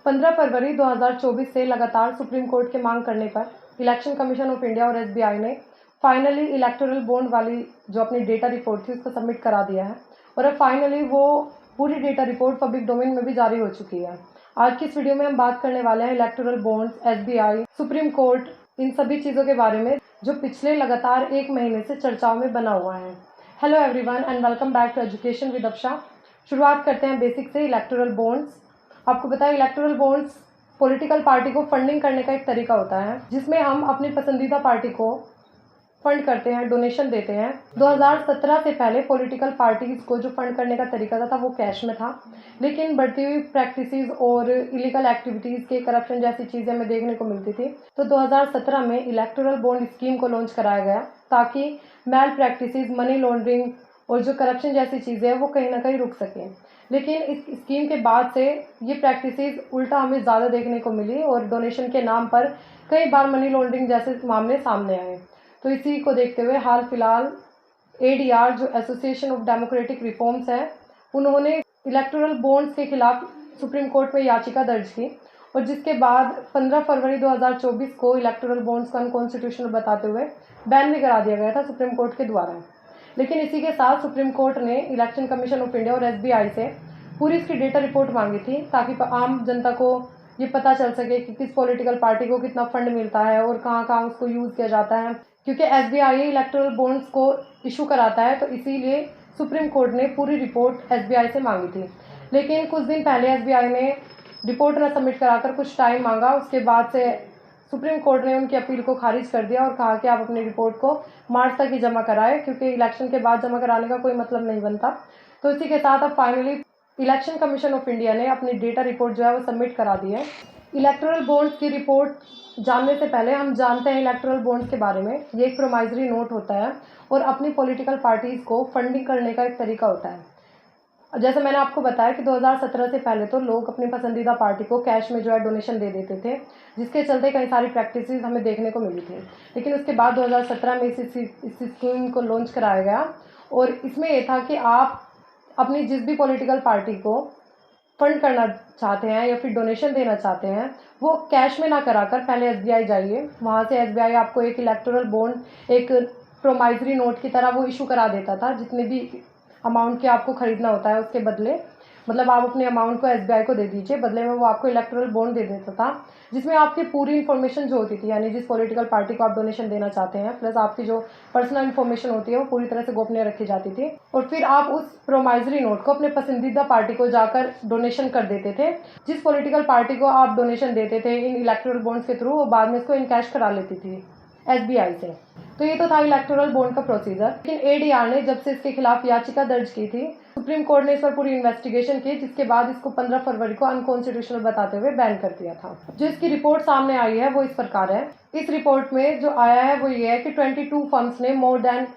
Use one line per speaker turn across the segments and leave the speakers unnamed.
15 फरवरी 2024 से लगातार supreme court के मांग करने पर इलेक्शन कमीशन ऑफ इंडिया और एसबीआई ने फाइनली इलेक्टोरल बॉन्ड वाली जो अपनी डेटा रिपोर्ट थी उसको सबमिट करा दिया है और अब फाइनली वो पूरी डेटा रिपोर्ट पब्लिक डोमेन में भी जारी हो चुकी है। आज की इस वीडियो में हम बात करने वाले हैं electoral bonds, SBI, supreme court, इन सभी चीज़ों के बारे में जो पिछले लगातार एक महीने से चर्चाओं में बना हुआ है। Hello everyone and welcome back to education with Afsha. शुरुआत करते हैं बेसिक से। इलेक्टोरल बॉन्ड्स, आपको पता है इलेक्टोरल बॉन्ड्स पॉलिटिकल पार्टी को फंडिंग करने का एक तरीका होता है जिसमें हम अपनी पसंदीदा पार्टी को फंड करते हैं, डोनेशन देते हैं। 2017 से पहले पॉलिटिकल पार्टीज को जो फंड करने का तरीका था वो कैश में था, लेकिन बढ़ती हुई प्रैक्टिसेस और इलीगल एक्टिविटीज़ के करप्शन जैसी चीज़ें हमें देखने को मिलती थी। तो 2017 में इलेक्टोरल बॉन्ड स्कीम को लॉन्च कराया गया ताकि मैल प्रैक्टिसेस, मनी लॉन्ड्रिंग और जो करप्शन जैसी चीज़ें हैं वो कहीं ना कहीं रुक सकें। लेकिन इस स्कीम के बाद से ये प्रैक्टिसेस उल्टा हमें ज़्यादा देखने को मिली और डोनेशन के नाम पर कई बार मनी लॉन्ड्रिंग जैसे मामले सामने आए। तो इसी को देखते हुए हाल फिलहाल एडीआर जो एसोसिएशन ऑफ डेमोक्रेटिक रिफॉर्म्स है, उन्होंने इलेक्टोरल बॉन्ड्स के खिलाफ सुप्रीम कोर्ट में याचिका दर्ज की और जिसके बाद 15 फरवरी 2024 को इलेक्टोरल बॉन्ड्स को अनकॉन्स्टिट्यूशनल बताते हुए बैन भी करा दिया गया था सुप्रीम कोर्ट के द्वारा। लेकिन इसी के साथ सुप्रीम कोर्ट ने इलेक्शन कमीशन ऑफ इंडिया और एसबीआई से पूरी इसकी डेटा रिपोर्ट मांगी थी ताकि आम जनता को ये पता चल सके कि किस पॉलिटिकल पार्टी को कितना फंड मिलता है और कहाँ कहाँ उसको यूज़ किया जाता है। क्योंकि एसबीआई इलेक्टोरल बॉन्ड्स को इशू कराता है तो इसीलिए सुप्रीम कोर्ट ने पूरी रिपोर्ट एसबीआई से मांगी थी। लेकिन कुछ दिन पहले एसबीआई ने रिपोर्ट न सबमिट कराकर कुछ टाइम मांगा, उसके बाद से सुप्रीम कोर्ट ने उनकी अपील को खारिज कर दिया और कहा कि आप अपनी रिपोर्ट को मार्च तक ही जमा कराएं क्योंकि इलेक्शन के बाद जमा कराने का कोई मतलब नहीं बनता। तो इसी के साथ अब finally election commission of India ने अपनी डेटा रिपोर्ट जो है वो सबमिट करा दी है। इलेक्टोरल बॉन्ड्स की रिपोर्ट जानने से पहले हम जानते हैं इलेक्टोरल बॉन्ड्स के बारे में। ये एक प्रोमाइजरी नोट होता है और अपनी पॉलिटिकल पार्टीज को फंडिंग करने का एक तरीका होता है। जैसे मैंने आपको बताया कि 2017 से पहले तो लोग अपनी पसंदीदा पार्टी को कैश में जो है डोनेशन दे देते थे, जिसके चलते कई सारी प्रैक्टिसेस हमें देखने को मिली थी। लेकिन उसके बाद 2017 में इस स्कीम को लॉन्च कराया गया और इसमें यह था कि आप अपनी जिस भी पॉलिटिकल पार्टी को फंड करना चाहते हैं या फिर डोनेशन देना चाहते हैं वो कैश में ना कराकर पहले एसबीआई जाइए। वहाँ से एसबीआई आपको एक इलेक्टोरल बॉन्ड, एक प्रोमाइजरी नोट की तरह वो इशू करा देता था जितने भी अमाउंट के आपको खरीदना होता है उसके बदले, मतलब आप अपने अमाउंट को एसबीआई को दे दीजिए, बदले में वो आपको इलेक्टोरल बॉन्ड दे देता था जिसमें आपकी पूरी इन्फॉर्मेशन जो होती थी, यानी जिस पॉलिटिकल पार्टी को आप डोनेशन देना चाहते हैं प्लस आपकी जो पर्सनल इन्फॉर्मेशन होती है वो पूरी तरह से गोपनीय रखी जाती थी। और फिर आप उस प्रोमाइजरी नोट को अपने पसंदीदा पार्टी को जाकर डोनेशन कर देते थे। जिस पॉलिटिकल पार्टी को आप डोनेशन देते थे इन इलेक्टोरल बॉन्ड्स के थ्रू, वो बाद में इसको इनकैश करा लेती थी एसबीआई से। तो ये तो था इलेक्टोरल बॉन्ड का प्रोसीजर। लेकिन एडीआर ने जब से इसके खिलाफ याचिका दर्ज की थी, सुप्रीम कोर्ट ने इस पर पूरी इन्वेस्टिगेशन की, जिसके बाद इसको 15 फरवरी को अनकॉन्स्टिट्यूशनल बताते हुए बैन कर दिया था। जो इसकी रिपोर्ट सामने आई है वो इस प्रकार है। इस रिपोर्ट में जो आया है वो ये है कि 22 फर्म्स ने मोर देन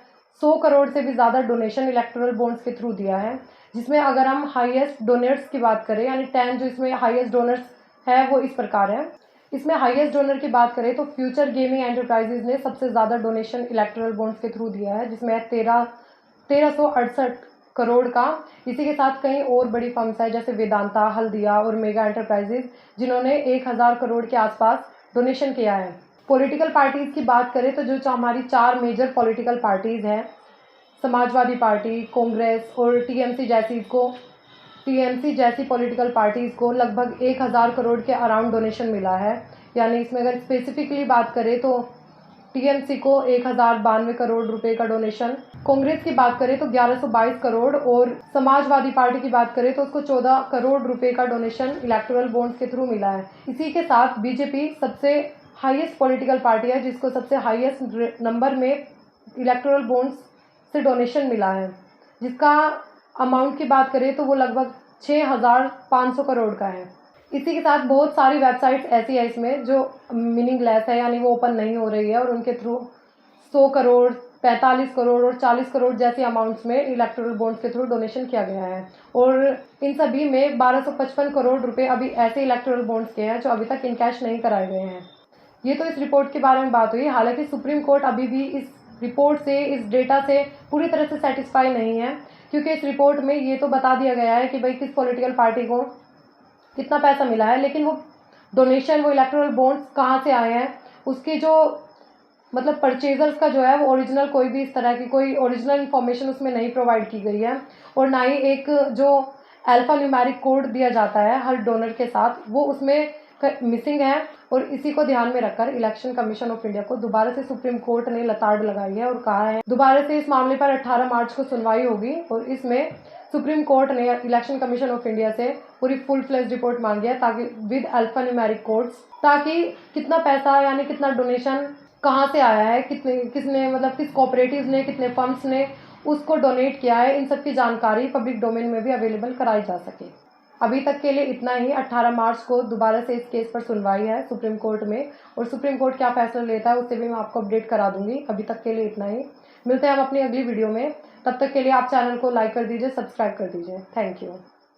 100 करोड़ से भी ज़्यादा डोनेशन इलेक्टोरल बॉन्ड्स के थ्रू दिया है, जिसमें अगर हम हाईएस्ट डोनर्स की बात करें यानी 10 जो इसमें हाईएस्ट डोनर्स है वो इस प्रकार है। इसमें हाईएस्ट डोनर की बात करें तो फ्यूचर गेमिंग एंटरप्राइजेज ने सबसे ज़्यादा डोनेशन इलेक्टोरल बॉन्ड्स के थ्रू दिया है, जिसमें 1368 करोड़ का। इसी के साथ कई और बड़ी फर्म्स है जैसे वेदांता, हल्दिया और मेगा एंटरप्राइजेज जिन्होंने 1000 करोड़ के आसपास डोनेशन किया है। पॉलिटिकल पार्टीज़ की बात करें तो जो हमारी 4 मेजर पॉलिटिकल पार्टीज़ हैं, समाजवादी पार्टी, कांग्रेस और टीएमसी जैसी पॉलिटिकल पार्टीज़ को लगभग 1000 करोड़ के अराउंड डोनेशन मिला है। यानी इसमें अगर स्पेसिफिकली बात करें तो टीएमसी को 1092 करोड़ रुपए का डोनेशन, कांग्रेस की बात करें तो 1122 करोड़ और समाजवादी पार्टी की बात करें तो उसको 14 करोड़ रुपए का डोनेशन इलेक्टोरल बॉन्ड्स के थ्रू मिला है। इसी के साथ बीजेपी सबसे हाईएस्ट पॉलिटिकल पार्टी है जिसको सबसे हाईएस्ट नंबर में इलेक्टोरल बॉन्ड्स से डोनेशन मिला है, जिसका अमाउंट की बात करें तो वो लगभग 6500 करोड़ का है। इसी के साथ बहुत सारी वेबसाइट्स ऐसी है इसमें जो मीनिंगलेस है, यानी वो ओपन नहीं हो रही है और उनके थ्रू 100 करोड़, 45 करोड़ और 40 करोड़ जैसी अमाउंट्स में इलेक्टोरल बॉन्ड्स के थ्रू डोनेशन किया गया है। और इन सभी में 1255 करोड़ रुपए अभी ऐसे इलेक्टोरल बॉन्ड्स के हैं जो अभी तक इनकैश नहीं कराए गए हैं। ये तो इस रिपोर्ट के बारे में बात हुई। हालांकि सुप्रीम कोर्ट अभी भी इस रिपोर्ट से, इस डेटा से पूरी तरह से सेटिस्फाई नहीं है, क्योंकि इस रिपोर्ट में ये तो बता दिया गया है कि भाई किस पॉलिटिकल पार्टी को कितना पैसा मिला है, लेकिन वो डोनेशन, वो इलेक्टोरल बॉन्ड्स कहाँ से आए हैं, उसकी जो मतलब परचेजर्स का जो है वो ओरिजिनल, कोई भी इस तरह की कोई ओरिजिनल इन्फॉर्मेशन उसमें नहीं प्रोवाइड की गई है। और ना ही एक जो अल्फा न्यूमेरिक कोड दिया जाता है हर डोनर के साथ, वो उसमें मिसिंग है। और इसी को ध्यान में रखकर इलेक्शन कमीशन ऑफ इंडिया को दोबारा से सुप्रीम कोर्ट ने लताड़ लगाई है और कहा है दोबारा से इस मामले पर 18 मार्च को सुनवाई होगी। और इसमें सुप्रीम कोर्ट ने इलेक्शन कमीशन ऑफ इंडिया से पूरी फुल फ्लेज रिपोर्ट मांगी है, ताकि विद अल्फा न्यूमेरिक कोड्स, ताकि कितना पैसा यानी कितना डोनेशन कहाँ से आया है, किसने मतलब किस कोऑपरेटिव्स ने, कितने फंड्स ने उसको डोनेट किया है, इन सब की जानकारी पब्लिक डोमेन में भी अवेलेबल कराई जा सके। अभी तक के लिए इतना ही। 18 मार्च को दोबारा से इस केस पर सुनवाई है सुप्रीम कोर्ट में, और सुप्रीम कोर्ट क्या फैसला लेता है उससे भी मैं आपको अपडेट करा दूंगी। अभी तक के लिए इतना ही। मिलते हैं हम अपनी अगली वीडियो में। तब तक के लिए आप चैनल को लाइक कर दीजिए, सब्सक्राइब कर दीजिए। Thank you.